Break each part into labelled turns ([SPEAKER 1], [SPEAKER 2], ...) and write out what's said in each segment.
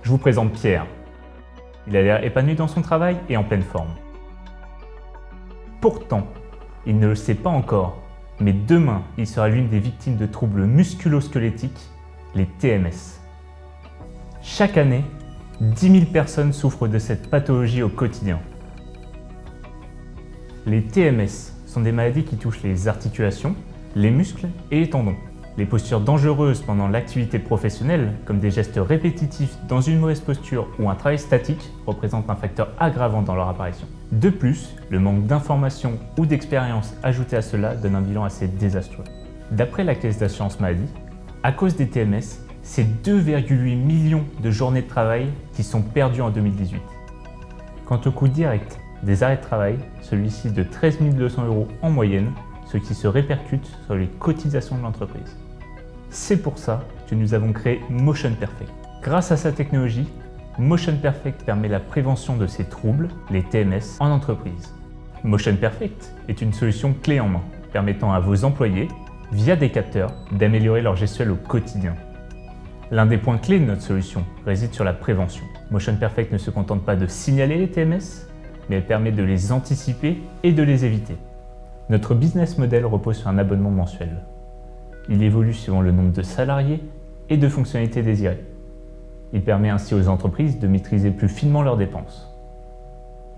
[SPEAKER 1] Je vous présente Pierre. Il a l'air épanoui dans son travail et en pleine forme. Pourtant, il ne le sait pas encore, mais demain, il sera l'une des victimes de troubles musculo-squelettiques, les TMS. Chaque année, 10 000 personnes souffrent de cette pathologie au quotidien. Les TMS sont des maladies qui touchent les articulations, les muscles et les tendons. Les postures dangereuses pendant l'activité professionnelle, comme des gestes répétitifs dans une mauvaise posture ou un travail statique, représentent un facteur aggravant dans leur apparition. De plus, le manque d'informations ou d'expérience ajouté à cela donne un bilan assez désastreux. D'après la Caisse d'assurance maladie, à cause des TMS, c'est 2,8 millions de journées de travail qui sont perdues en 2018. Quant au coût direct des arrêts de travail, celui-ci de 13 200 € en moyenne, ce qui se répercute sur les cotisations de l'entreprise. C'est pour ça que nous avons créé Motion Perfect. Grâce à sa technologie, Motion Perfect permet la prévention de ces troubles, les TMS, en entreprise. Motion Perfect est une solution clé en main, permettant à vos employés, via des capteurs, d'améliorer leur gestuelle au quotidien. L'un des points clés de notre solution réside sur la prévention. Motion Perfect ne se contente pas de signaler les TMS, mais elle permet de les anticiper et de les éviter. Notre business model repose sur un abonnement mensuel. Il évolue suivant le nombre de salariés et de fonctionnalités désirées. Il permet ainsi aux entreprises de maîtriser plus finement leurs dépenses.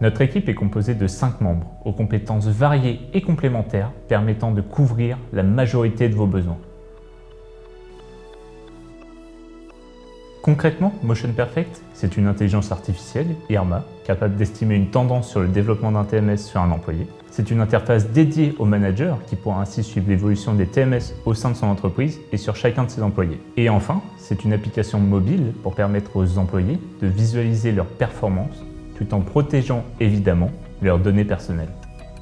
[SPEAKER 1] Notre équipe est composée de 5 membres, aux compétences variées et complémentaires, permettant de couvrir la majorité de vos besoins. Concrètement, Motion Perfect, c'est une intelligence artificielle, IRMA, capable d'estimer une tendance sur le développement d'un TMS sur un employé. C'est une interface dédiée au manager qui pourra ainsi suivre l'évolution des TMS au sein de son entreprise et sur chacun de ses employés. Et enfin, c'est une application mobile pour permettre aux employés de visualiser leurs performances tout en protégeant évidemment leurs données personnelles.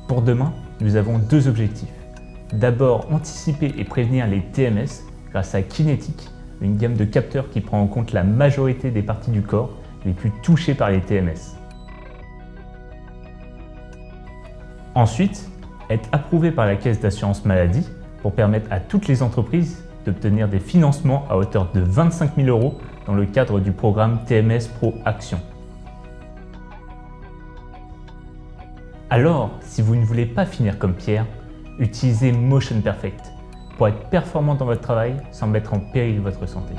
[SPEAKER 1] Pour demain, nous avons 2 objectifs. D'abord, anticiper et prévenir les TMS grâce à Kinetic, une gamme de capteurs qui prend en compte la majorité des parties du corps les plus touchées par les TMS. Ensuite, être approuvé par la Caisse d'assurance maladie pour permettre à toutes les entreprises d'obtenir des financements à hauteur de 25 000 € dans le cadre du programme TMS Pro Action. Alors, si vous ne voulez pas finir comme Pierre, utilisez Motion Perfect pour être performant dans votre travail sans mettre en péril votre santé.